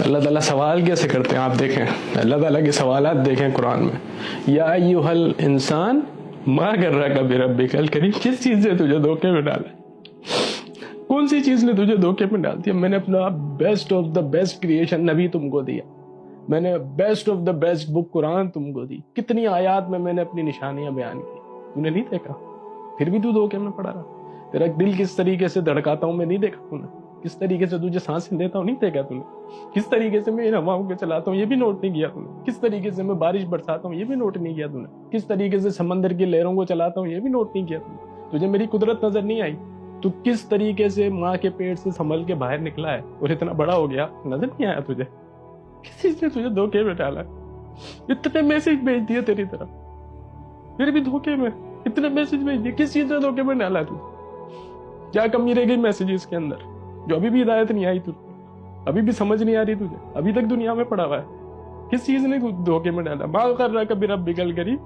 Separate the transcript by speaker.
Speaker 1: اللہ تعالیٰ سوال کیسے کرتے ہیں آپ دیکھیں, اللہ تعالیٰ کے سوالات دیکھیں قرآن میں. یا ایھا الانسان ما غرک بربک الکریم, کس چیز سے تجھے دھوکے میں ڈالا, کون سی چیز نے تجھے دھوکے میں ڈال دیا؟ میں نے اپنا best of the best creation نبی تم کو دیا, میں نے بیسٹ آف دا بیسٹ بک قرآن تم کو دی, کتنی آیات میں نے اپنی نشانیاں بیان کی, تو نے نہیں دیکھا, پھر بھی تو دھوکے میں پڑا رہا. تیرا دل کس طریقے سے دھڑکاتا ہوں میں نہیں دیکھا تو نے, کس طریقے سے تجھے سانسیں دیتا ہوں نہیں دیکھا تو نے, کس طریقے سے میں ان ہواؤں کو چلاتا ہوں یہ بھی نوٹ نہیں کیا تو نے, کس طریقے سے میں بارش برساتا ہوں یہ بھی نوٹ نہیں کیا تو نے, کس طریقے سے سمندر کی لہروں کو چلاتا ہوں یہ بھی نوٹ نہیں کیا تو نے, تجھے میری قدرت نظر نہیں آئی؟ تو کس طریقے سے ماں کے پیٹ سے سنبھل کے باہر نکلا ہے اور اتنا بڑا ہو گیا, نظر نہیں آیا تجھے؟ کس چیز نے تجھے دھوکے میں ڈالا؟ اتنے میسج بھیج دیے تیری طرف, پھر بھی دھوکے میں اتنے میسج بھیج دیے, کس چیز نے دھوکے میں ڈالا تجھے؟ کیا کمی رہ گئی میسیجز کے اندر جو ابھی بھی ہدایت نہیں آئی تجھے, ابھی بھی سمجھ نہیں آ رہی تجھے, ابھی تک دنیا میں پڑا ہوا ہے؟ کس چیز نے دھوکے میں ڈالا؟ ما غرک بربک الکریم,